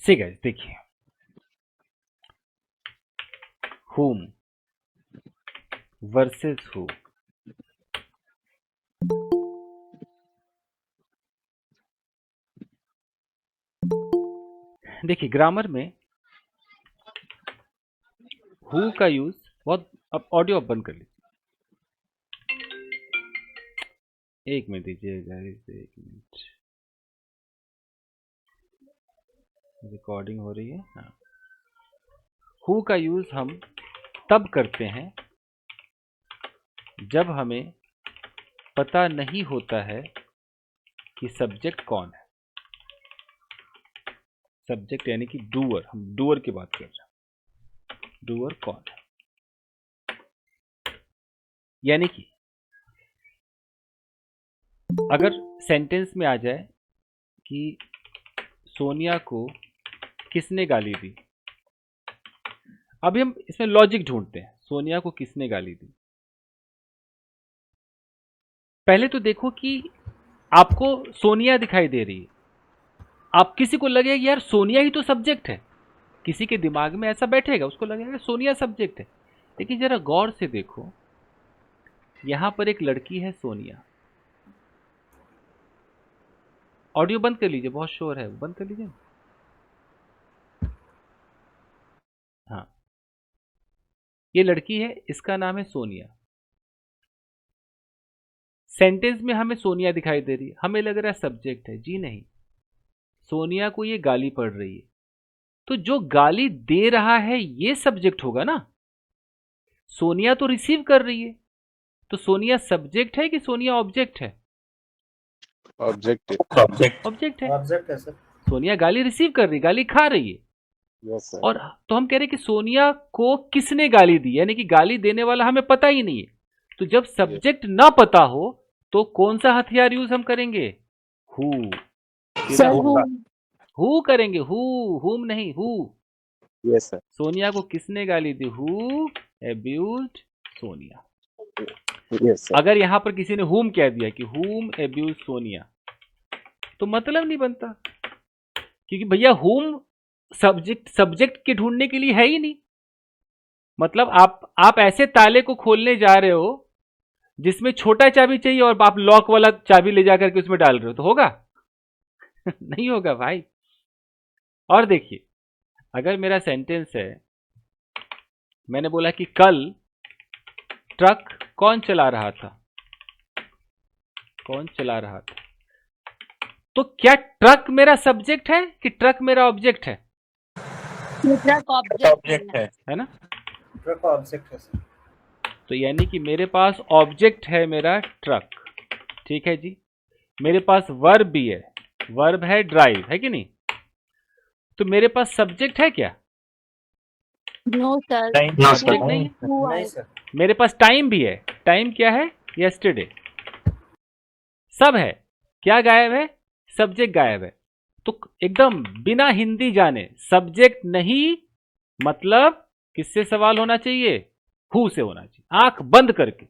ठीक है, देखिए whom वर्सेस who। देखिए ग्रामर में who का यूज बहुत, अब ऑडियो बंद कर लीजिए, एक मिनट दीजिएगा, एक मिनट, रिकॉर्डिंग हो रही है। हाँ, who का यूज हम तब करते हैं जब हमें पता नहीं होता है कि सब्जेक्ट कौन है। सब्जेक्ट यानी कि डूअर, हम डूअर की बात कर रहे हैं, डूअर कौन है। यानी कि अगर सेंटेंस में आ जाए कि सोनिया को किसने गाली दी, अभी हम इसमें लॉजिक ढूंढते हैं, सोनिया को किसने गाली दी। पहले तो देखो कि आपको सोनिया दिखाई दे रही है, आप किसी को लगेगा यार सोनिया ही तो सब्जेक्ट है, किसी के दिमाग में ऐसा बैठेगा, उसको लगेगा सोनिया सब्जेक्ट है। लेकिन जरा गौर से देखो, यहां पर एक लड़की है सोनिया। ऑडियो बंद कर लीजिए, बहुत शोर है, बंद कर लीजिए। हाँ, ये लड़की है, इसका नाम है सोनिया। सेंटेंस में हमें सोनिया दिखाई दे रही है, हमें लग रहा है सब्जेक्ट है। जी नहीं, सोनिया को ये गाली पड़ रही है, तो जो गाली दे रहा है ये सब्जेक्ट होगा ना। सोनिया तो रिसीव कर रही है, तो सोनिया सब्जेक्ट है कि सोनिया ऑब्जेक्ट है? ऑब्जेक्ट है। ऑब्जेक्ट है। ऑब्जेक्ट है सर। सोनिया गाली रिसीव कर रही, गाली खा रही है। Yes sir. और तो हम कह रहे कि सोनिया को किसने गाली दी, यानी कि गाली देने वाला हमें पता ही नहीं है। तो जब सब्जेक्ट ना पता हो तो कौन सा हथियार यूज हम करेंगे? हु। सर हु करेंगे, हु, हुम नहीं, हु। Yes sir. सोनिया को किसने गाली दी? Who abused Sonia. Yes sir. अगर यहां पर किसी ने हुम कह दिया कि हुम एब्यूज सोनिया, तो मतलब नहीं बनता, क्योंकि भैया हुम सब्जेक्ट के ढूंढने के लिए है ही नहीं। मतलब आप ऐसे ताले को खोलने जा रहे हो जिसमें छोटा चाबी चाहिए और आप लॉक वाला चाबी ले जाकर के उसमें डाल रहे हो, तो होगा? नहीं होगा भाई। और देखिए, अगर मेरा सेंटेंस है, मैंने बोला कि कल ट्रक कौन चला रहा था? कौन चला रहा था? तो क्या ट्रक मेरा सब्जेक्ट है कि ट्रक मेरा ऑब्जेक्ट है? ट्रक ऑब्जेक्ट है ना? ट्रक ऑब्जेक्ट है सर। तो यानी कि मेरे पास ऑब्जेक्ट है मेरा ट्रक, ठीक है जी। मेरे पास वर्ब भी है, वर्ब है ड्राइव, है कि नहीं? तो मेरे पास सब्जेक्ट है क्या? नो सर, सब्जेक्ट नहीं है। नहीं सर। मेरे पास टाइम भी है, टाइम क्या है? यस्टरडे। सब है, क्या गायब है? सब्जेक्ट गायब है। तो एकदम बिना हिंदी जाने सब्जेक्ट नहीं, मतलब किससे सवाल होना चाहिए? हु से होना चाहिए, आंख बंद करके।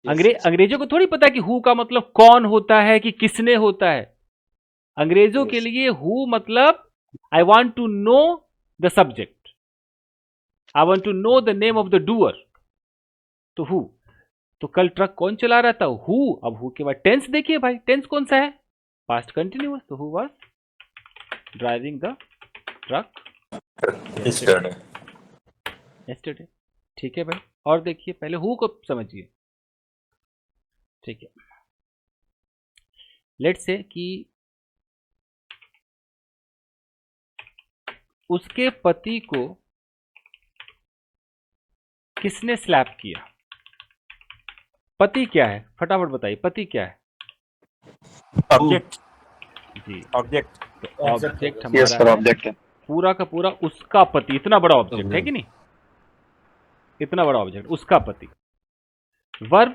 अंग्रेजों को थोड़ी पता कि हु का मतलब कौन होता है कि किसने होता है। अंग्रेजों के लिए हु मतलब I want to know the subject, I want to know the name of the doer. तो हु। तो कल ट्रक कौन चला रहा था? हु। अब हु के बाद टेंस देखिए भाई, टेंस कौन सा है? Past continuous. तो who was driving the truck yesterday. ठीक है भाई। और देखिए, पहले हु को समझिए, ठीक है। लेट्स से कि उसके पति को किसने स्लैप किया? पति क्या है? फटाफट बताइए, पति क्या है? ऑब्जेक्ट जी, ऑब्जेक्ट तो ऑब्जेक्ट यस सर, हमारा है ऑब्जेक्ट है। पूरा का पूरा उसका पति। इतना बड़ा ऑब्जेक्ट है कि नहीं? इतना बड़ा ऑब्जेक्ट, उसका पति। वर्ब,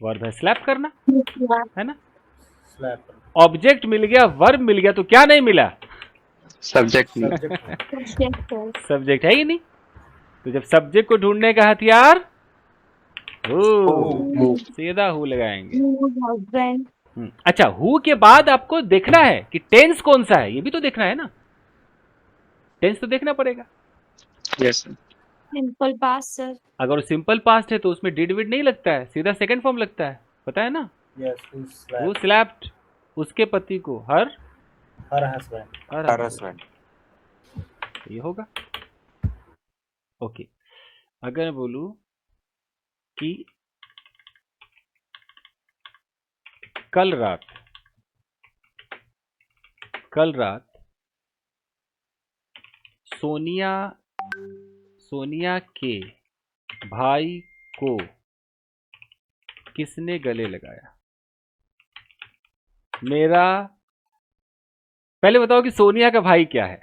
वर्ब है स्लैप करना, है ना? स्लैप। ऑब्जेक्ट मिल गया, वर्ब मिल गया, तो क्या नहीं मिला? सब्जेक्ट। सब्जेक्ट है ही नहीं। तो जब सब्जेक्ट को ढूंढने का हथियार, हु, सीधा हु लगाएंगे। हस्बैंड। अच्छा, हु के बाद आपको देखना है कि टेंस कौन सा है, ये भी तो देखना है ना, टेंस तो देखना पड़ेगा। Yes, sir. Simple past sir. अगर सिंपल पास्ट है तो उसमें डिड विड नहीं लगता है, सीधा सेकंड फॉर्म लगता है, पता है ना। Yes, who वो slapped स्लैप्ड उसके पति को, हर her husband? हर harassment. ये होगा। ओके, अगर मैं बोलूं कि कल रात सोनिया के भाई को किसने गले लगाया। पहले बताओ कि सोनिया का भाई क्या है।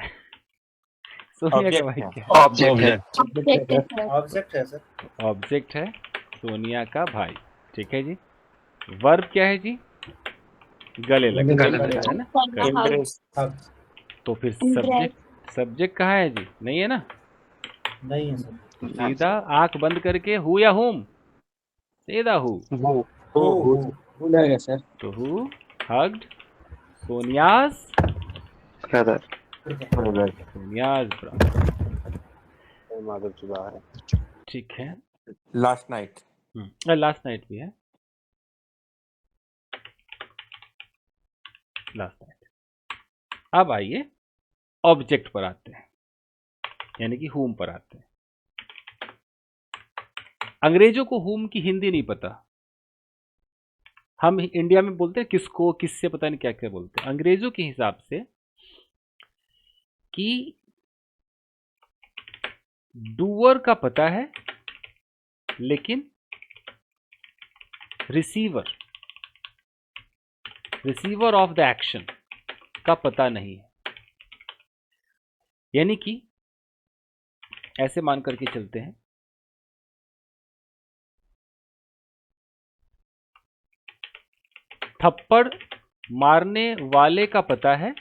सोनिया का भाई क्या है? Object है. ऑब्जेक्ट है सर। Object है sir. ऑब्जेक्ट है सोनिया का भाई, ठीक है जी। वर्ब क्या है जी? गले लगा, गले लगा। है ना। Embrace. Hug. तो फिर Embrace. सब्जेक्ट कहाँ है जी? नहीं है ना। नहीं है sir. तो सीधा आंख बंद करके हु या हुम, सीधा हु। Who लगेगा sir? तो who hugged सोनियाज Brother. Brother. Madhav चुका है. ठीक है। Last night. लास्ट नाइट भी है, लास्ट नाइट। अब आइए ऑब्जेक्ट पर आते हैं, यानी कि हुम पर आते हैं। अंग्रेजों को हुम की हिंदी नहीं पता, हम इंडिया में बोलते हैं किसको, किससे, पता नहीं क्या क्या बोलते हैं। अंग्रेजों के हिसाब से कि डूअर का पता है लेकिन रिसीवर ऑफ द एक्शन का पता नहीं है। यानी कि ऐसे मान करके चलते हैं, थप्पड़ मारने वाले का पता है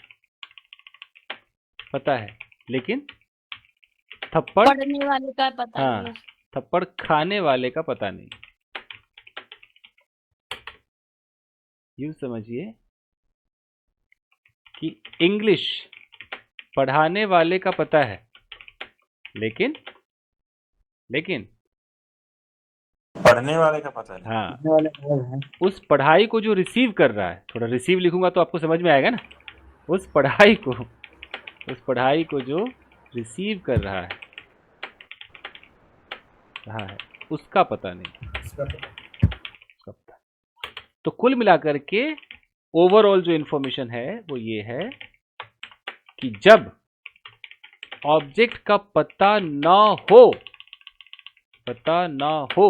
लेकिन थप्पड़ पढ़ने वाले का पता हाँ, नहीं है। थप्पड़ खाने वाले का पता नहीं। यूं समझिए कि इंग्लिश पढ़ाने वाले का पता है लेकिन पढ़ने वाले का पता नहीं. हाँ, उस पढ़ाई को जो रिसीव कर रहा है, थोड़ा रिसीव लिखूंगा तो आपको समझ में आएगा ना। उस पढ़ाई को जो रिसीव कर रहा है उसका पता नहीं। इसका पता. तो कुल मिलाकर के ओवरऑल जो इंफॉर्मेशन है वो ये है कि जब ऑब्जेक्ट का पता ना हो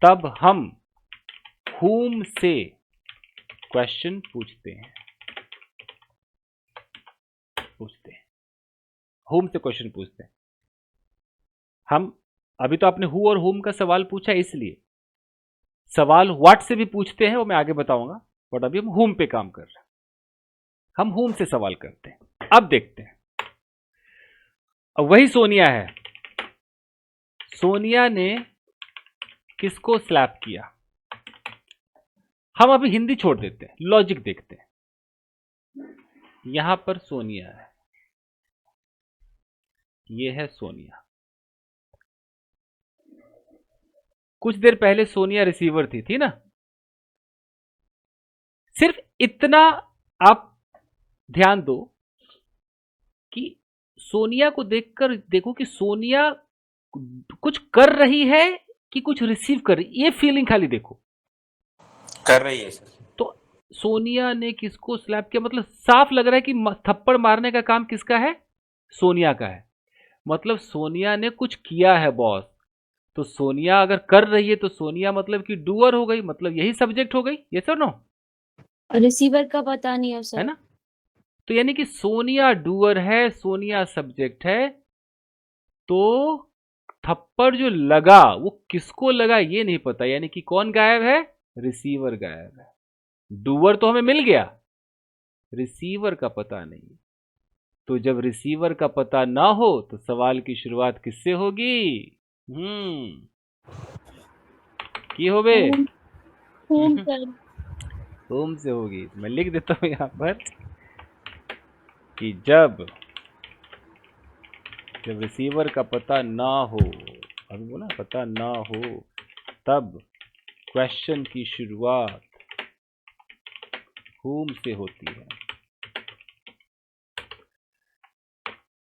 तब हम whom से क्वेश्चन पूछते हैं। whom से क्वेश्चन पूछते हैं हम। अभी तो आपने who और whom का सवाल पूछा, इसलिए सवाल what से भी पूछते हैं, वो मैं आगे बताऊंगा, बट अभी हम whom पे काम कर रहे हैं। हम whom से सवाल करते हैं। अब देखते हैं, अब वही सोनिया है। सोनिया ने किसको स्लैप किया? हम अभी हिंदी छोड़ देते हैं, लॉजिक देखते हैं। यहां पर सोनिया है, ये है सोनिया। कुछ देर पहले सोनिया रिसीवर थी ना। सिर्फ इतना आप ध्यान दो कि सोनिया को देखकर देखो कि सोनिया कुछ कर रही है कि कुछ रिसीव कर रही, ये फीलिंग खाली देखो। कर रही है सर. तो सोनिया ने किसको स्लैप किया, मतलब साफ लग रहा है कि थप्पड़ मारने का काम किसका है? सोनिया का है। मतलब सोनिया ने कुछ किया है बॉस। तो सोनिया अगर कर रही है तो सोनिया मतलब कि डूअर हो गई, मतलब यही सब्जेक्ट हो गई। यस और नो? रिसीवर का पता नहीं है सर। है ना। तो यानी कि सोनिया डूअर है, सोनिया सब्जेक्ट है। तो थप्पड़ जो लगा वो किसको लगा ये नहीं पता, यानी कि कौन गायब है? रिसीवर गायब है। डूअर तो हमें मिल गया, रिसीवर का पता नहीं। तो जब रिसीवर का पता ना हो तो सवाल की शुरुआत किससे होगी? की होवे? whom sir. होम से होगी। मैं लिख देता हूँ यहाँ पर कि जब रिसीवर का पता ना हो, अभी बोला पता ना हो, तब क्वेश्चन की शुरुआत whom से होती है।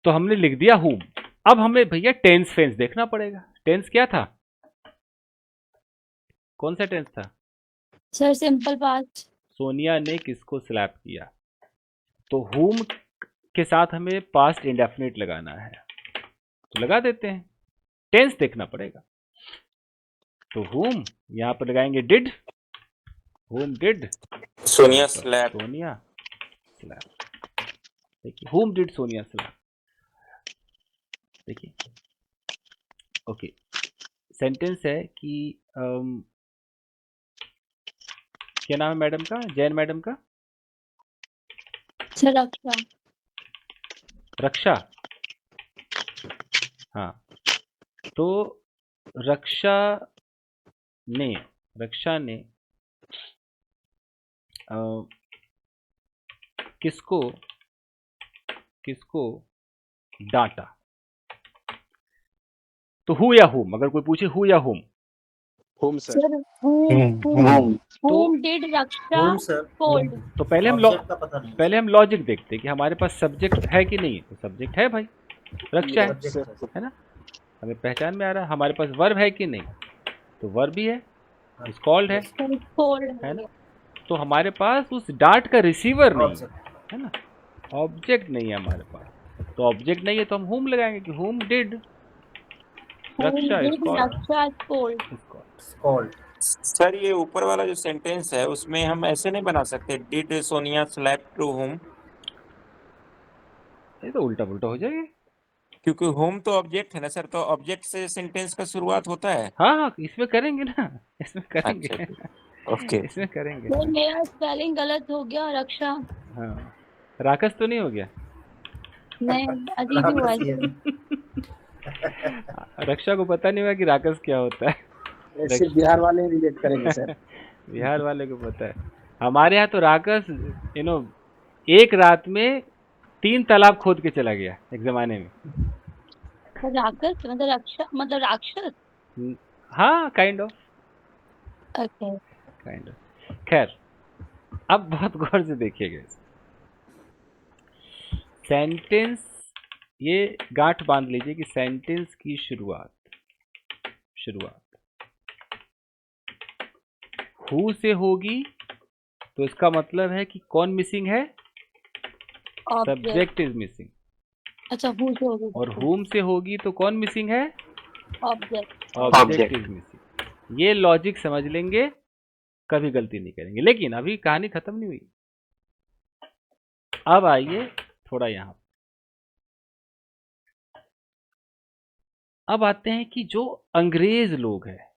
तो हमने लिख दिया whom। अब हमें भैया टेंस फेंस देखना पड़ेगा। टेंस क्या था? कौन सा टेंस था? Sir simple past. सोनिया ने किसको स्लैप किया? तो whom के साथ हमें पास्ट इंडेफिनिट लगाना है, तो लगा देते हैं। टेंस देखना पड़ेगा। तो whom यहां पर लगाएंगे did, whom did Sonia slap. Sonia slap. देखिए whom did सोनिया स्लैप। देखिए ओके, सेंटेंस है कि क्या नाम है मैडम का, जैन मैडम का? सर रक्षा। रक्षा। हाँ, तो रक्षा ने किसको डांटा? तो हु या हुम, अगर कोई पूछे हु या हुम, होम सर। सर whom तो did Raksha home sir. scold? तो पहले ऑब्जेक्ट का पता नहीं। पहले हम लॉजिक देखते हैं कि हमारे पास सब्जेक्ट है कि नहीं है। तो सब्जेक्ट है भाई, रक्षा है, सब्जेक्ट है ना, हमें पहचान में आ रहा है। हमारे पास वर्ब है कि नहीं? तो वर्ब भी है, स्कॉल्ड है, सर scold है ना। तो हमारे पास उस डांट का रिसीवर नहीं है, ऑब्जेक्ट। है ना, ऑब्जेक्ट नहीं है हमारे पास। तो ऑब्जेक्ट नहीं है तो हम हुम लगाएंगे कि हुम did Raksha scold. Raksha scold? Scold. Sir ये ऊपर वाला जो सेंटेंस है उसमें हम ऐसे नहीं बना सकते, did Sonia slap to whom, ये तो उल्टा पुल्टा हो जाएगा। क्योंकि होम तो ऑब्जेक्ट है ना सर, तो ऑब्जेक्ट से सेंटेंस का शुरुआत होता है। हाँ हाँ, इसमें करेंगे ना, इसमें करेंगे, अच्छा ठीक, ओके। इसमें करेंगे। सर मेरा स्पेलिंग गलत हो गया, रक्षा हाँ, राकस तो नहीं हो गया? नहीं, अजीब ही हुआ है। रक्षा को पता नहीं हुआ कि राकस क्या होता है। ऐसे बिहार वाले रिलेट करेंगे सर। बिहार वाले को पता है। हमारे यहाँ तो राकस एक रात में 3 तालाब खोद के चला गया एक जमाने में। राक्षस मतलब रक्षा मतलब राक्षस। हाँ, काइंड ऑफ। ओके। खैर, अब बहुत गौर से देखिएगा। सेंटेंस, ये गांठ बांध लीजिए कि सेंटेंस की शुरुआत हु से होगी, तो इसका मतलब है कि कौन मिसिंग है? Subject is missing. अच्छा, हु से होगी और हुम से होगी तो कौन मिसिंग है? ऑब्जेक्ट। Object is missing. ये लॉजिक समझ लेंगे, कभी गलती नहीं करेंगे। लेकिन अभी कहानी खत्म नहीं हुई। अब आइए थोड़ा यहां, अब आते हैं कि जो अंग्रेज लोग हैं,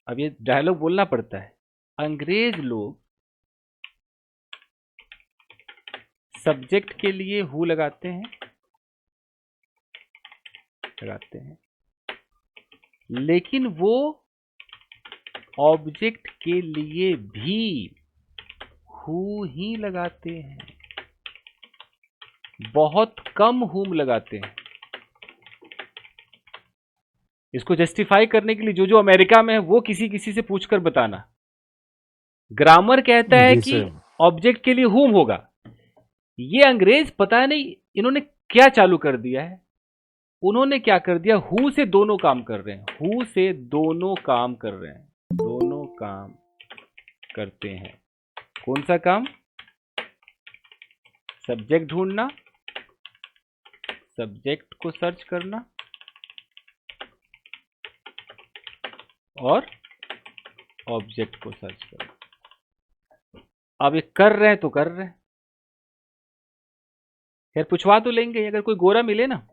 अब ये डायलॉग बोलना पड़ता है। अंग्रेज लोग सब्जेक्ट के लिए हु लगाते हैं, लेकिन वो ऑब्जेक्ट के लिए भी हु ही लगाते हैं। बहुत कम हुम लगाते हैं। इसको जस्टिफाई करने के लिए जो जो अमेरिका में है वो किसी से पूछकर बताना। ग्रामर कहता है कि ऑब्जेक्ट के लिए हुम होगा। ये अंग्रेज पता नहीं इन्होंने क्या चालू कर दिया है। उन्होंने क्या कर दिया, हु से दोनों काम कर रहे हैं, हु से दोनों काम कर रहे हैं, दोनों काम करते हैं। कौन सा काम? सब्जेक्ट ढूंढना, सब्जेक्ट को सर्च करना, और ऑब्जेक्ट को सर्च करना। अब ये कर रहे हैं तो कर रहे हैं, खैर पूछवा तो लेंगे अगर कोई गोरा मिले ना।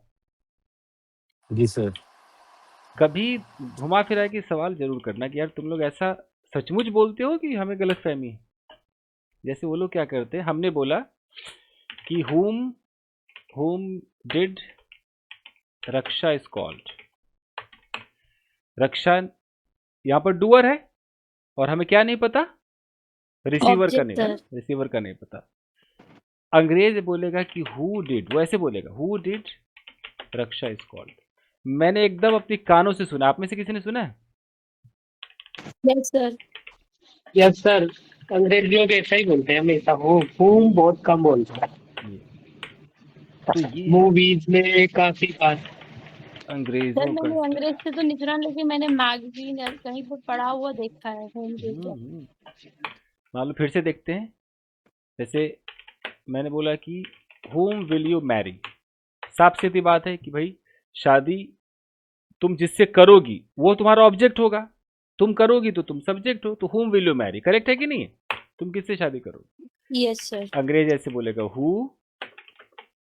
जी सर। कभी घुमा फिरा के सवाल जरूर करना कि यार तुम लोग ऐसा सचमुच बोलते हो कि हमें गलत फहमी है। जैसे वो लोग क्या करते हैं, हमने बोला कि whom did Raksha is called। रक्षा यहाँ पर डूअर है और हमें क्या नहीं पता, रिसीवर का ऑब्जेक्ट नहीं सर। पता, रिसीवर का नहीं पता। अंग्रेज बोलेगा कि हु डिड, वो ऐसे बोलेगा who did Raksha is called. मैंने एकदम अपनी कानों से सुना, आप में से किसी ने सुना है? Yes sir. यस सर, अंग्रेजियों के ऐसा ही बोलते हैं हमेशा, हूम बहुत कम बोलते हैं। ये तो ये है मूवीज में काफी बार। सर अंग्रेजों का मैंने अंग्रेज से तो नहीं सुना, लेकिन मैंने मैगजीन या कहीं पर पढ़ा हुआ देखा है होम के ऊपर। मान लो फिर से देखते हैं। जैसे मैंने बोला कि whom will you marry, साफ सीधी बात है कि भाई शादी तुम जिससे करोगी वो तुम्हारा ऑब्जेक्ट होगा, तुम करोगी तो तुम सब्जेक्ट हो, तो whom will you marry correct है कि नहीं है? तुम किससे शादी करोगे? Yes sir. अंग्रेज ऐसे बोलेगा who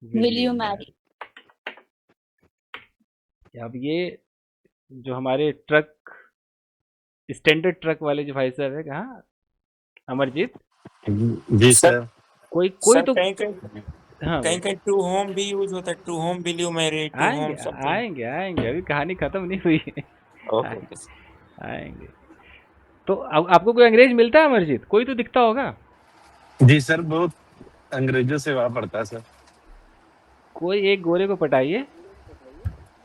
विल यू मैरी। अब ये जो हमारे ट्रक स्टैंडर्ड ट्रक वाले जो भाई साहब है, कहाँ अमरजीत, जी सर। कोई सर तो कहीं कहीं हाँ कहीं कहीं टू होम भी यूज होता है, to whom will you marry, to आएंगे होम समथिंग। आएंगे आएंगे, अभी कहानी खत्म नहीं हुई है। ओके आएंगे। तो आपको कोई अंग्रेज मिलता है अमरजीत? कोई तो दिखता होगा। जी सर, बहुत अंग्रेजों से वहाँ पड़ता है सर। कोई एक गोरे को पटाइए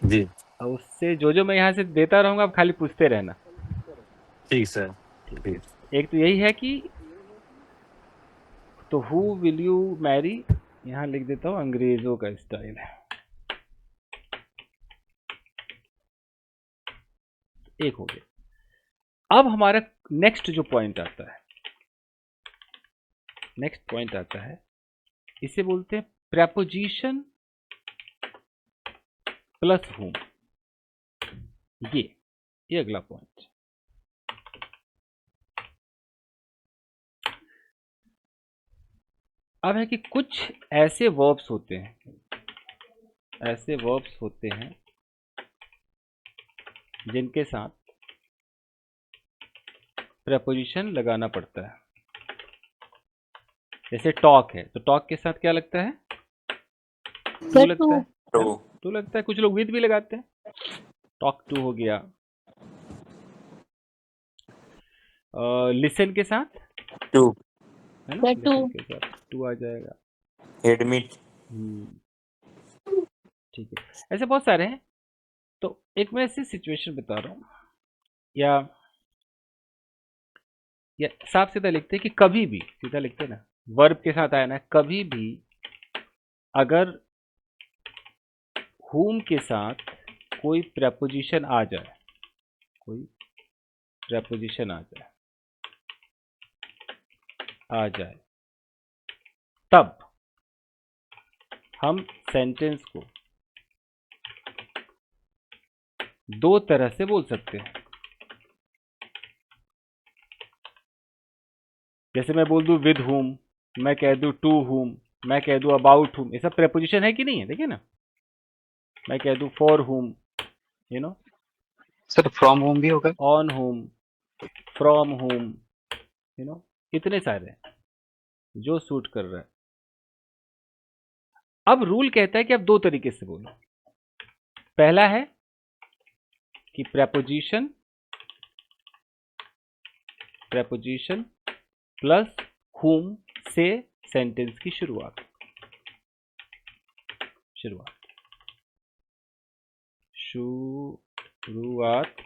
जी और उससे जो मैं यहाँ से देता रहूंगा, आप खाली पूछते रहना। ठीक सर। ठीक। एक तो यही है कि तो हु विल यू मैरी, यहाँ लिख देता हूँ अंग्रेजों का स्टाइल है। एक हो गया। अब हमारा नेक्स्ट जो पॉइंट आता है, नेक्स्ट पॉइंट आता है, इसे बोलते हैं प्रेपोजिशन प्लस हुम। ये अगला पॉइंट। अब है कि कुछ ऐसे वर्ब्स होते हैं, ऐसे वर्ब्स होते हैं जिनके साथ प्रेपोजिशन लगाना पड़ता है। जैसे टॉक है, तो टॉक के साथ क्या लगता है? टू लगता है, टू लगता है। कुछ लोग विद भी लगाते हैं। टॉक टू हो गया। लिसन के साथ टू है ना, टू लिसन के साथ टू आ जाएगा। एडमिट। ठीक है, ऐसे बहुत सारे हैं। तो एक मैं ऐसी सिचुएशन बता रहा हूँ, या साफ सीधा लिखते हैं कि कभी भी, सीधा लिखते हैं ना, वर्ब के साथ आया ना, कभी भी अगर whom के साथ कोई प्रेपोजिशन आ जाए, कोई प्रेपोजिशन आ जाए, तब हम सेंटेंस को दो तरह से बोल सकते हैं। जैसे मैं बोल दूं विद whom, मैं कह दूं टू whom, मैं कह दूं अबाउट whom, ये सब प्रेपोजिशन है कि नहीं है? देखिए ना, मैं कह दूं for whom, you know, sir from home भी होगा। On whom, from whom, you know, इतने सारे हैं जो सूट कर रहा है। अब रूल कहता है कि आप दो तरीके से बोलो। पहला है कि प्रेपोजिशन प्लस whom से सेंटेंस की शुरुआत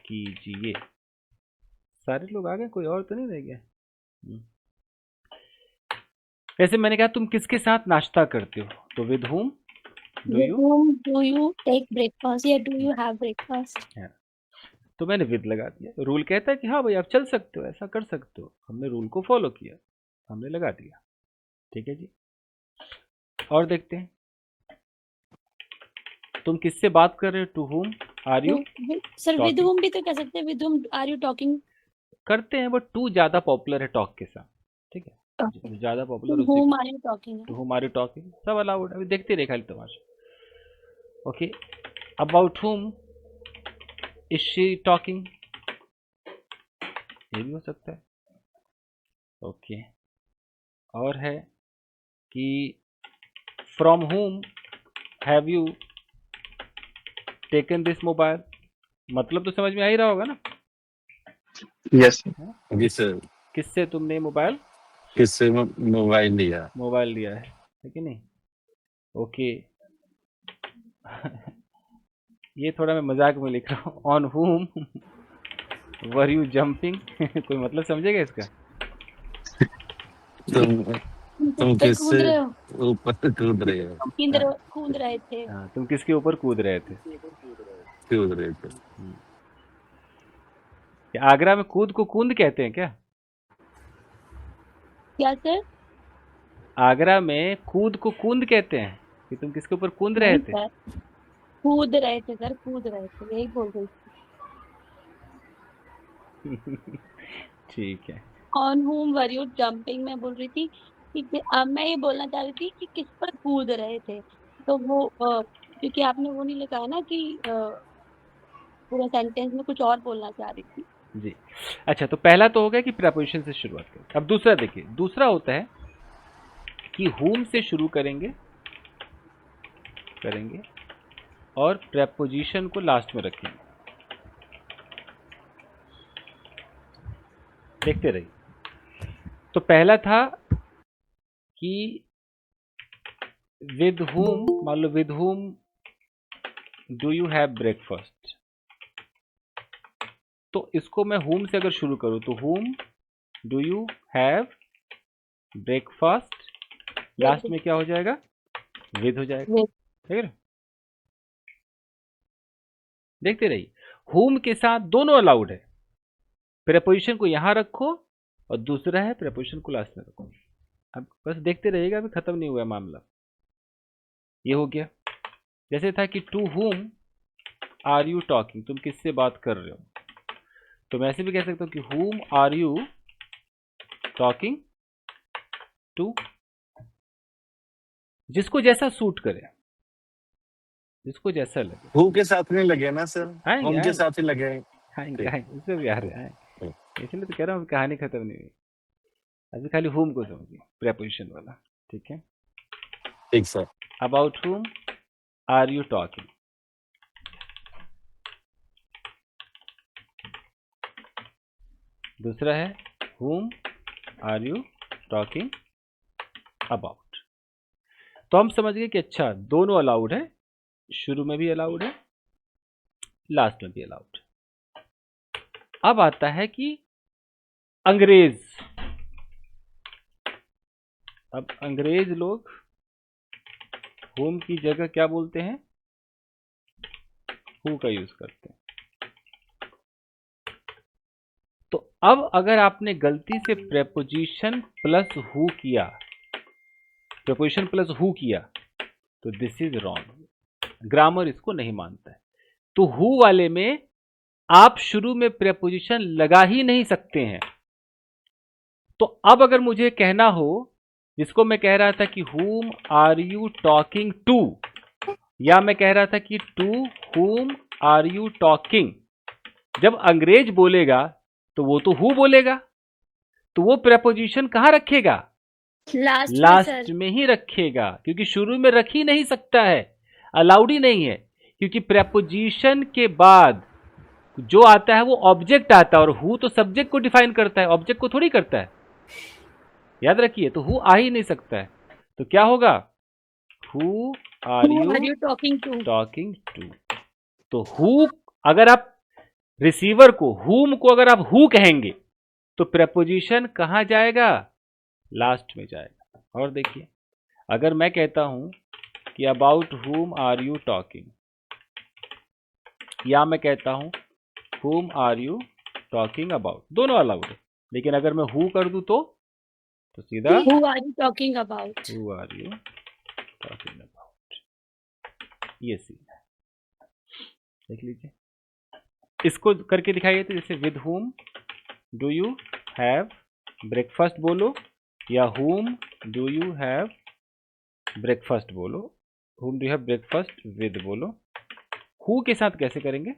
कीजिए। सारे लोग आ गए, कोई और तो नहीं रह गया? जैसे मैंने कहा तुम किसके साथ नाश्ता करते हो, तो with whom do you take breakfast या डू यू हैव ब्रेकफास्ट। तो मैंने विद लगा दिया। रूल कहता है कि हाँ भाई आप चल सकते हो, ऐसा कर सकते हो। हमने रूल को फॉलो किया, हमने लगा दिया। ठीक है जी, और देखते हैं तुम किससे बात कर रहे हो, to whom are you sir with talking? whom भी तो कह सकते हैं, with whom are you talking करते हैं, बट टू ज्यादा पॉपुलर है टॉक के साथ। ठीक है, जो ज्यादा पॉपुलर उसी whom are you talking. To whom are you talking, सब अलाउड। अभी देखते रहे खाली तमाशा। Okay, about whom is she talking, ये भी हो सकता है। ओके, और है कि from whom have you taken this mobile, मतलब तो समझ में आ ही रहा होगा ना। यस जी सर। किससे तुमने मोबाइल किससे मोबाइल लिया? मोबाइल लिया है कि नहीं? ओके। ये थोड़ा मैं मजाक में लिख रहा हूँ। ऑन हुम वर यू जंपिंग? कोई मतलब समझेगा इसका? तुम किस पे कूद किससे रहे हो? ऊपर कूद रहे हो? कूद रहे थे। हाँ, तुम किसके ऊपर कूद रहे थे? कूद रहे थे। क्या आगरा में कूद को कूंद कहते हैं क्या? क्या सर? आगरा में कूद को कूंद कहते हैं कि तुम किसके ऊपर कूद रहे नहीं थे? सर, कूद रहे थे सर, कूद रहे थे, यही बोल रही थी। ठीक है। On whom were you jumping मैं बोल रही थी कि अब मैं ये बोलना चाह रही थी कि किस पर कूद रहे थे। तो वो क्योंकि आपने वो नहीं लिखा है ना कि पूरा सेंटेंस में कुछ और बोलना चाह रही थी। जी। अच्छा, तो पहला तो हो गया कि प्रेपोजिशन से शुरुआत करें। अब दूसरा देखिए, दूसरा होता है कि whom से शुरू करेंगे और प्रेपोजिशन को लास्ट में रखेंगे। देखते रहिए। तो पहला था कि विद whom, मान लो with whom do you have breakfast. तो इसको मैं whom से अगर शुरू करूं तो whom do you have breakfast, last में क्या हो जाएगा? विद हो जाएगा। With। ठीक है ना? देखते रहिए, whom के साथ दोनों अलाउड है। प्रेपोजिशन को यहां रखो और दूसरा है प्रेपोजिशन को लास्ट में रखो। अब बस देखते रहिएगा, अभी खत्म नहीं हुआ मामला। ये हो गया। जैसे था कि to whom are you talking, तुम किससे बात कर रहे हो। तो मैं ऐसे भी कह सकता हूं कि whom are you talking to. जिसको जैसा सूट करे, जिसको जैसा लगे। हु के साथ नहीं लगे ना सर? आएंगे हम के आएंगे साथ ही लगे। आएंगे आएंगे, इसमें भी आ रहे हैं। इसलिए तो कह रहा हूँ कहानी खत्म नहीं हुई। अभी खाली whom को समझिए, प्रेपोजिशन वाला। ठीक है। ठीक sir. About whom are you talking. दूसरा है whom are you talking about. तो हम समझ गए कि अच्छा, दोनों अलाउड है, शुरू में भी अलाउड है, लास्ट में भी अलाउड है। अब आता है कि अंग्रेज। अब अंग्रेज लोग whom की जगह क्या बोलते हैं? who का यूज करते हैं। तो अब अगर आपने गलती से प्रेपोजिशन प्लस who किया, प्रेपोजिशन प्लस who किया, तो दिस इज रॉन्ग। ग्रामर इसको नहीं मानता है। तो who वाले में आप शुरू में प्रेपोजिशन लगा ही नहीं सकते हैं। तो अब अगर मुझे कहना हो, जिसको मैं कह रहा था कि whom are you talking to, या मैं कह रहा था कि to whom are you talking, जब अंग्रेज बोलेगा तो वो तो who बोलेगा, तो वो प्रेपोजिशन कहां रखेगा? लास्ट में ही रखेगा, क्योंकि शुरू में रख ही नहीं सकता है, अलाउड ही नहीं है। क्योंकि प्रेपोजिशन के बाद जो आता है वो ऑब्जेक्ट आता है, और who तो सब्जेक्ट को डिफाइन करता है, ऑब्जेक्ट को थोड़ी करता है। याद रखिए, तो who आ ही नहीं सकता है। तो क्या होगा? who are you talking to. तो who, अगर आप रिसीवर को, whom को अगर आप who कहेंगे, तो प्रेपोजिशन कहां जाएगा? लास्ट में जाएगा। और देखिए, अगर मैं कहता हूं कि about whom are you talking, या मैं कहता हूं whom are you talking about, दोनों अलाउड है। लेकिन अगर मैं who कर दूं तो सीधा Who are you talking about? who are you talking about. ये सीन है, देख लीजिए। इसको करके दिखाइए। तो जैसे with whom do you have breakfast बोलो, या whom do you have breakfast बोलो, whom do you have breakfast with बोलो। who के साथ कैसे करेंगे?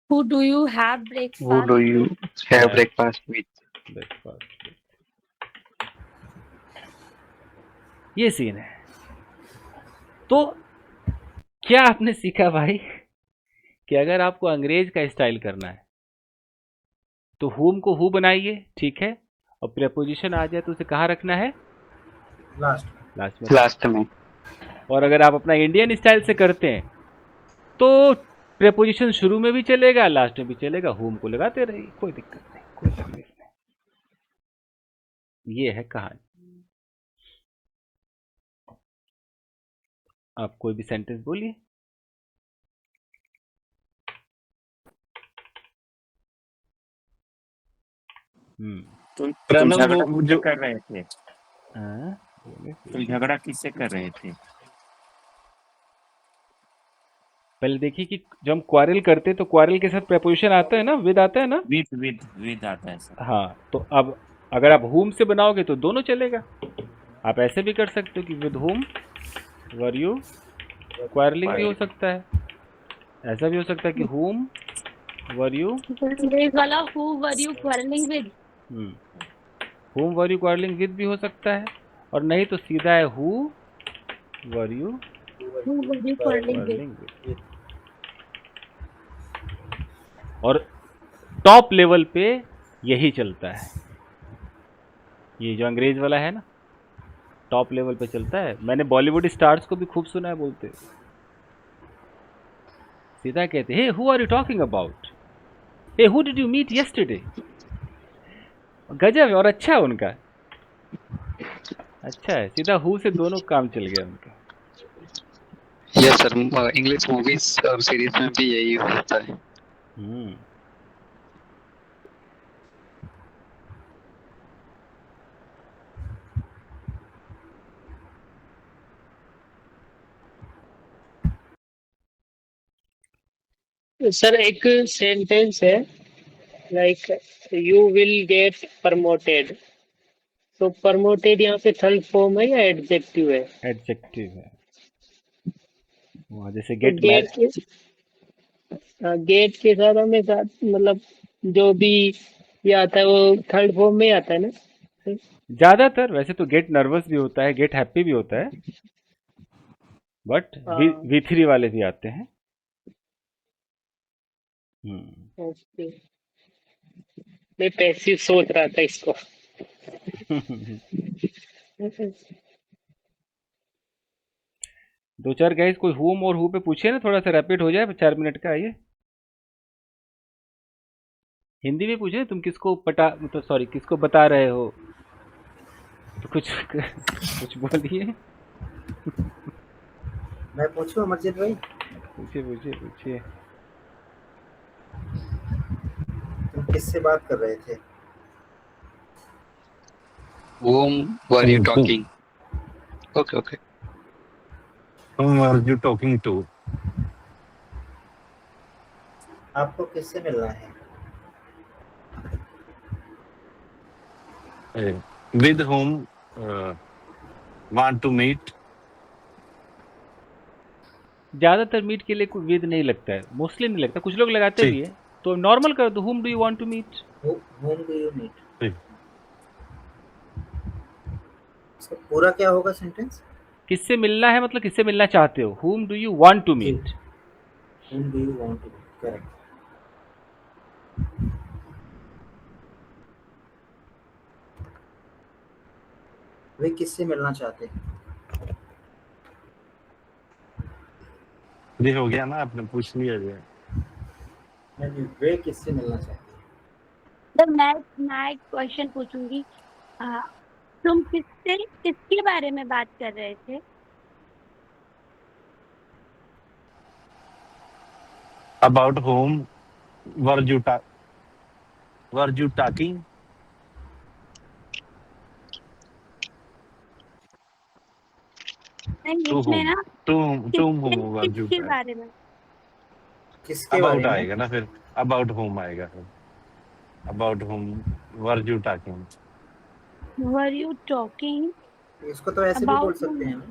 Who do you have Who breakfast? do you have breakfast with? Breakfast with. ये scene है। तो क्या आपने सीखा भाई कि अगर आपको अंग्रेज का स्टाइल करना है तो whom को who बनाइए, ठीक है, और प्रेपोजिशन आ जाए तो उसे कहाँ रखना है? लास्ट। लास्ट में। लास्ट में। और अगर आप अपना इंडियन स्टाइल से करते हैं तो प्रेपोजिशन शुरू में भी चलेगा, लास्ट में भी चलेगा, होम को लगाते रहिए, कोई दिक्कत नहीं, कोई तकलीफ नहीं। ये है कहानी। आप कोई भी सेंटेंस बोलिए। तुम प्रणव झगड़ा वो किससे जो कर रहे थे? बोलिए, तुम झगड़ा किससे कर रहे थे? पहले देखिए कि जब हम क्वारल करते हैं तो क्वारल के साथ प्रेपोजिशन आता है ना, विद आता है ना। विद आता है सर। हाँ, तो अब अगर आप होम से बनाओगे तो दोनों चलेगा। आप ऐसे भी कर सकते हो कि with home were you quarrelling भी हो सकता है, ऐसा भी हो सकता है कि होम वर यू अंग्रेज वाला who were you quarrelling with. Home were you quarrelling with भी हो सकता है, और नहीं तो सीधा है who were you who were you quarrelling with. Quarrelling with. और टॉप लेवल पे यही चलता है, ये जो अंग्रेज वाला है ना, टॉप लेवल पे चलता है। मैंने बॉलीवुड स्टार्स को भी खूब सुना है बोलते, सीधा कहते hey who are you talking about, hey who did you meet yesterday. गजब है, और अच्छा है उनका, अच्छा है, सीधा हु से दोनों काम चल गया उनका। यस सर, इंग्लिश मूवीज और सीरीज में भी यही होता है। सर एक सेंटेंस है like you will get promoted, तो प्रमोटेड यहाँ पे थर्ड फॉर्म है या एडजेक्टिव है? एडजेक्टिव है वहाँ, जैसे तो गेट गेट के गेट के साथ हमेशा मतलब जो भी ये आता है वो थर्ड फॉर्म में ही आता है ना? ज्यादातर। वैसे तो गेट नर्वस भी होता है, गेट हैप्पी भी होता है, बट V3 वाले भी आते हैं। ओके, मैं पैसिव सोच रहा था इसको। दो चार गाइस कोई हुम और हु पे पूछे ना, थोड़ा सा रैपिड हो जाए, 4 मिनट का। आइए हिंदी में पूछे, तुम किसको पटा, मतलब सॉरी किसको बता रहे हो, तो कुछ कुछ बोलिए। मैं पूछूं अमरजीत भाई? पूछिए पूछिए पूछिए। तुम किससे बात कर रहे थे? Whom were you talking? Okay, okay. whom are you talking to? आपको किससे मिलना है? With whom want to meet? ज्यादातर मीट के लिए कोई विद नहीं लगता है, मोस्टली नहीं लगता, कुछ लोग लगाते भी है, तो नॉर्मल कर दो, whom do you want to meet। Whom do you meet? ठीक। इसका पूरा क्या होगा सेंटेंस? किससे मिलना है मतलब किससे मिलना चाहते हो, whom do you want to meet। Whom do you want to meet? Correct. वे किससे मिलना चाहते हैं? ये हो गया ना, आपने पूछ लिया ये। नहीं, वे किससे मिलना चाहते हैं? तो मैं एक क्वेश्चन पूछूंगी, तुम किसके बारे में बात कर रहे थे? About whom were you talking? नहीं, To इसमें whom? ना To whom were you किसके talking? बारे में? किसके About बारे में? आएगा ना फिर, about whom आएगा फिर, about whom were you talking? Were you talking इसको तो ऐसे भी about बोल सकते हैं हम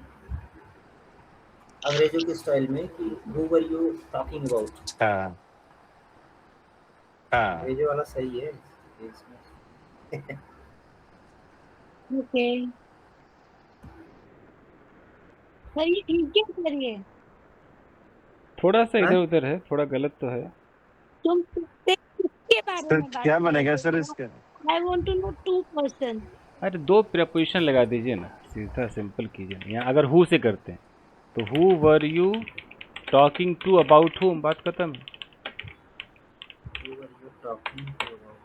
अंग्रेजों के स्टाइल में कि who were you talking about? हाँ हाँ। अंग्रेजों वाला सही है इसमें। ओके सर, ये ठीक है सर, ये थोड़ा सा हाँ? इधर उधर है, थोड़ा गलत तो है। तुम किसके बारे सर में बात क्या कर रहे बनेगा थे? सर इसका? I want to know two person. अरे दो प्रपोजिशन लगा दीजिए ना, सीधा सिंपल कीजिए ना। यहाँ अगर हु से करते हैं तो who were you talking to about whom, बात खत्म। Who were you talking to about?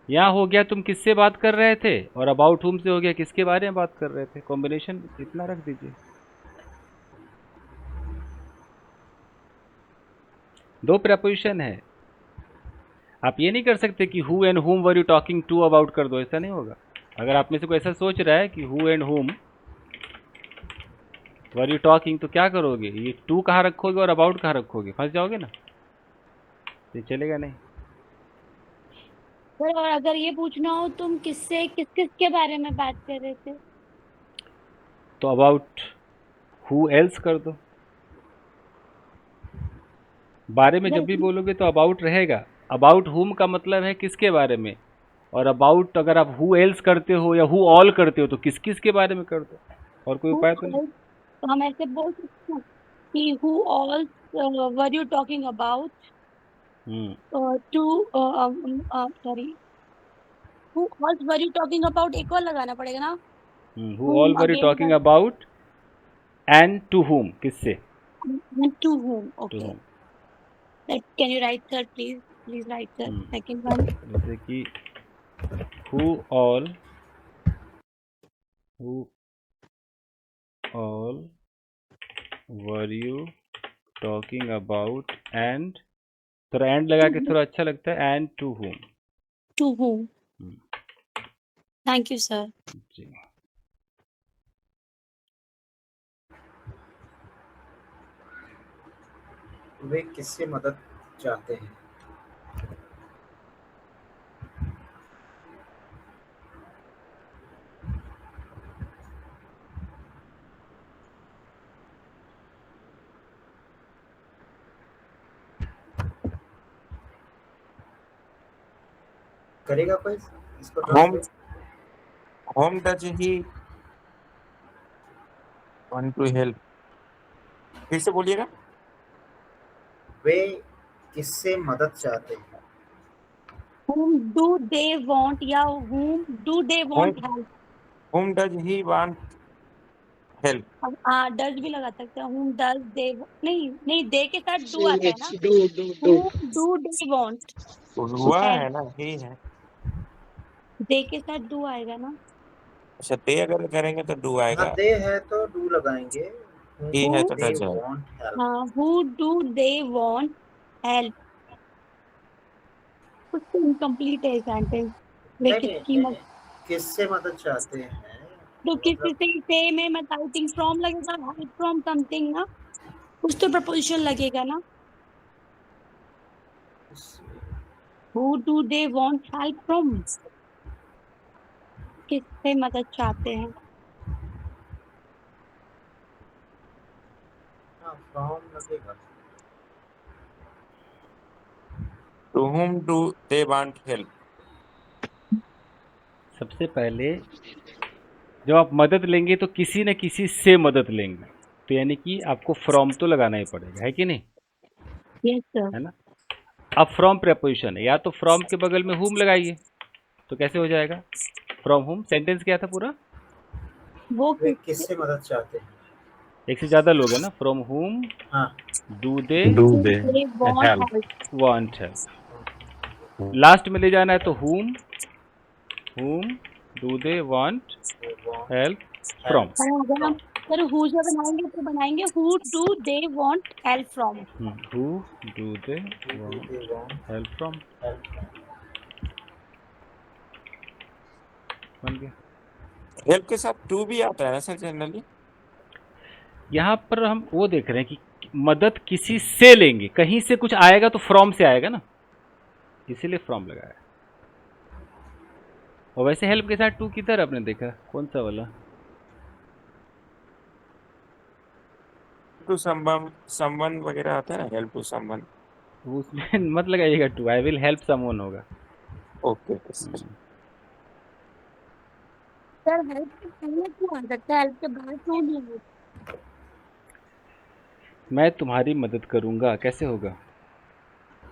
यहाँ हो गया तुम किससे बात कर रहे थे, और अबाउट हुम से हो गया किसके बारे में बात कर रहे थे। कॉम्बिनेशन इतना रख दीजिए। दो प्रपोजिशन है, आप ये नहीं कर सकते कि who and whom were you talking to about कर दो, ऐसा नहीं होगा। अगर आप में से कोई ऐसा सोच रहा है कि who and whom were you talking, तो क्या करोगे, ये टू कहाँ रखोगे और अबाउट कहाँ रखोगे, फंस जाओगे ना, ये चलेगा नहीं। सर और अगर ये पूछना हो तुम किससे किस किस के बारे में बात कर रहे थे, तो अबाउट हु एल्स कर दो। बारे में जब भी बोलोगे तो अबाउट रहेगा। अबाउट हुम का मतलब है किसके बारे में, और अबाउट अगर आप हु एल्स करते हो या हु ऑल करते हो तो किस किस के बारे में कर दो, और कोई उपाय तो नहीं। तो हम ऐसे बोल सकते हैं कि who all were you talking about to sorry who all were you talking about, एक और लगाना पड़ेगा ना। Who all were you talking about and to whom, किससे, to whom, to okay. Whom. Can you write sir, please write sir, second one. जैसे कि who all were you talking about and, थोड़ा and लगा के थोड़ा अच्छा लगता है, and to whom. To whom. Thank you sir. जी। वे किससे मदद चाहते हैं? करेगा कोई इसको whom translate? Whom does he want to help, फिर से बोलिएगा। वे किससे मदद चाहते हैं? Whom do they want या whom do they want help, home does he want help, अब does भी लगा सकते हैं। whom does they नहीं दे के साथ do आता है ना। do. whom do they want हुआ help, है ना, ही है। दे के साथ do आएगा ना। अच्छा, दे अगर करेंगे तो डू हाँ आएगा, दे है तो डू लगाएंगे। ही है तो They डज है। want help. हाँ who do they want help, कुछ तो इनकम्प्लीट है सेंटेंस। वे नहीं किसकी नहीं, मदद, किससे मदद चाहते हैं? तो किसी से में मैं आई थिंक फ्रॉम लगेगा, हेल्प फ्रॉम समथिंग ना, कुछ तो प्रपोजिशन लगेगा ना। who do they want help from, किससे मदद चाहते हैं। हाँ फ्रॉम लगेगा। To whom do they want help, सबसे पहले जब आप मदद लेंगे तो किसी न किसी से मदद लेंगे, तो यानी कि आपको फ्रॉम तो लगाना ही पड़ेगा, है कि नहीं, यस सर। है ना। अब फ्रॉम प्रपोजिशन है, या तो फ्रॉम के बगल में हुम लगाइए, तो कैसे हो जाएगा, फ्रॉम हुम। सेंटेंस क्या था पूरा, वो वे किससे मदद चाहते हैं? एक से ज्यादा लोग है ना। फ्रॉम हुम हाँ do they do they want help, help, want help. Last में ले जाना है तो हुम do they want they want help from. और अगर हम सर हु से बनाएंगे तो बनाएंगे who do they want help from। Who do they who do they want help from, help from. बन गया। हेल्प के साथ टू भी आता है ना सर जनरली। यहाँ पर हम वो देख रहे हैं कि मदद किसी से लेंगे, कहीं से कुछ आएगा तो फ्रॉम से आएगा ना, इसीलिए फ्रॉम लगाया। और वैसे हेल्प के साथ टू किधर आपने देखा, कौन सा वाला, टू समवन वगैरह आता है ना, हेल्प टू समवन। उसमें मत लगाइएगा to, I will help someone होगा। ओके सर हेल्प के पहले क्यों आ सकता है, हेल्प के बाद क्यों नहीं होता। मैं तुम्हारी मदद करूंगा, कैसे होगा,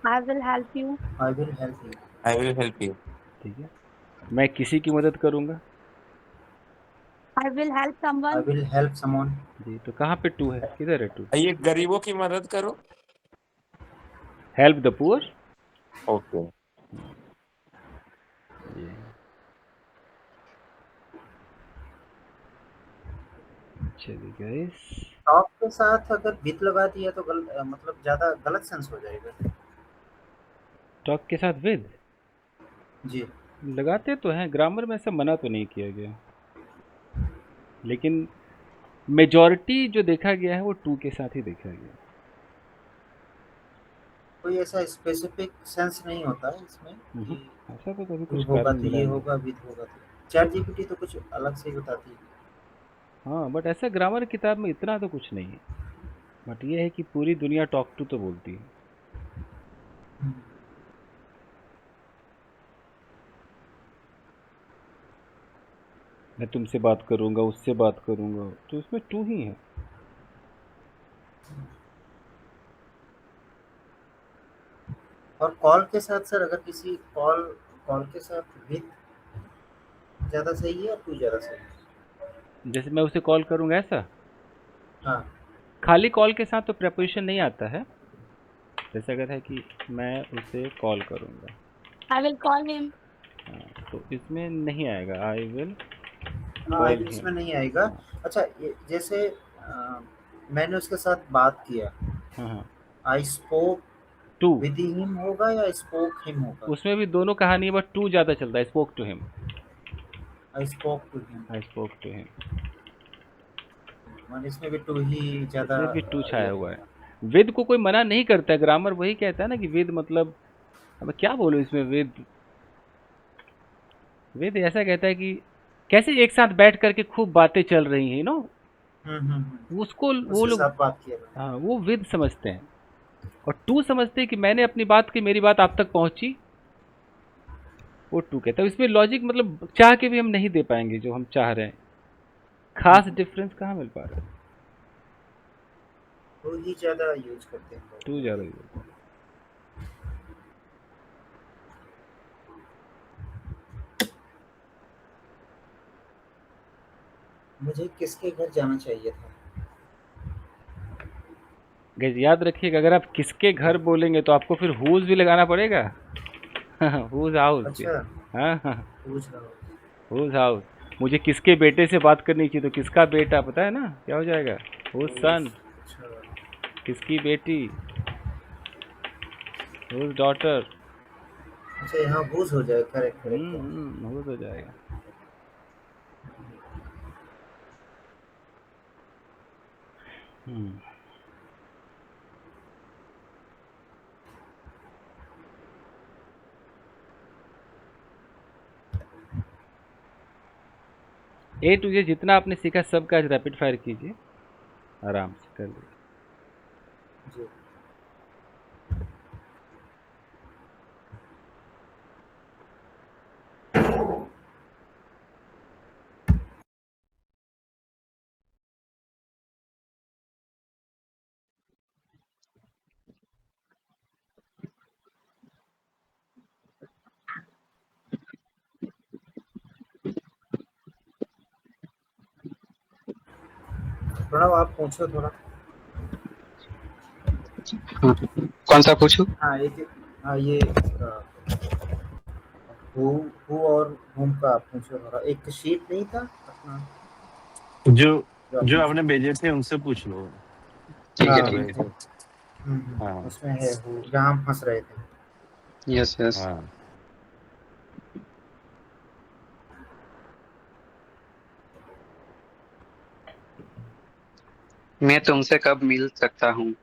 I will help you, I will help you. I will help you. ठीक है, मैं किसी की मदद करूंगा। I will help I someone. will help someone. जी, तो कहाँ पे टू है, किधर है टू? ये गरीबों की मदद करो। Help the poor. ओके। ये चलिए गाइस, टॉक के साथ अगर विद लगा दिया तो मतलब ज्यादा गलत सेंस हो जाएगा। टॉक के साथ विद जी। लगाते तो हैं, ग्रामर में ऐसा मना तो नहीं किया गया, लेकिन मेजॉरिटी जो देखा गया है वो टू के साथ ही देखा गया। कोई ऐसा स्पेसिफिक सेंस नहीं होता है इसमें कि ऐसा तो कभी टू कुछ होगा कारण तो मिला ये नहीं। होगा, विद होगा तो। चैट जीपीटी तो कुछ अलग से ही बताती है। हाँ, बट ऐसा ग्रामर किताब में इतना तो कुछ नहीं है, बट ये है कि पूरी दुनिया टॉक टू तो बोलती है। मैं तुमसे बात करूंगा, उससे बात करूंगा, तो इसमें टू ही है। और कॉल के साथ सर, अगर किसी कॉल कॉल के साथ विद ज्यादा सही है या टू ज्यादा सही है? जैसे मैं उसे कॉल करूंगा ऐसा, हाँ। खाली कॉल के साथ तो प्रेपोजिशन नहीं आता है। जैसे अगर है कि मैं उसे कॉल करूंगा, I will call him. हाँ, तो इसमें नहीं आएगा आई विल हाँ, कॉल इसमें हिम। नहीं आएगा। अच्छा, जैसे मैंने उसके साथ बात किया, हाँ, I spoke to, with him होगा या स्पोक हिम होगा? उसमें भी दोनों कहानी है, बट टू ज़्यादा चलता है, spoke to him. I spoke to him. I spoke to him, मतलब इसमें भी टू ही ज्यादा इसमें भी टू ये छाया हुआ है। है। विद को कोई मना नहीं करता है, ग्रामर वही कहता है ना कि विद मतलब, अब क्या बोलूँ इसमें, विद विद ऐसा कहता है कि कैसे एक साथ बैठ करके खूब बातें चल रही हैं, उसको वो उसके लोग, साथ बात किया था। हाँ, वो विद समझते हैं। और टू समझते हैं कि मैंने अपनी बात की, मेरी बात आप तक पहुंची, वो टू कहता है। इसमें लॉजिक मतलब चाह के भी हम नहीं दे पाएंगे जो हम चाह रहे हैं, खास डिफरेंस कहाँ मिल पा रहा है। टू ही ज्यादा यूज करते हैं लोग। टू ज़्यादा ही होता है। मुझे किसके घर जाना चाहिए था? गाइस याद रखिएगा, अगर आप किसके घर बोलेंगे तो आपको फिर हुज भी लगाना पड़ेगा। Whose house. अच्छा, हाँ हाँ, पूछ रहा हूँ। Whose house. मुझे किसके बेटे से बात करनी चाहिए, तो किसका बेटा, पता है ना क्या हो जाएगा, हुज सन। अच्छा, किसकी बेटी, हुज डॉटर। अच्छा, यहाँ बूझ हो जाए। Correct correct. हुज हो जाएगा। हम्म, ए टू जे जितना आपने सीखा सबका आज रैपिड फायर कीजिए, आराम से कर लीजिए। जी। प्रणव, आप पूछो थोड़ा। हाँ, कौन सा पूछूं? हाँ, ये हु और हुम का पूछो थोड़ा। एक शीट नहीं था अपना जो जो जो आपने? आपने भेजे थे उनसे पूछ लो, ठीक है, कर हाँ। रहे ठीक है। थे। हाँ उसमें है हु, जहाँ हम फंस रहे थे। Yes yes. हाँ। मैं तुमसे कब मिल सकता हूँ?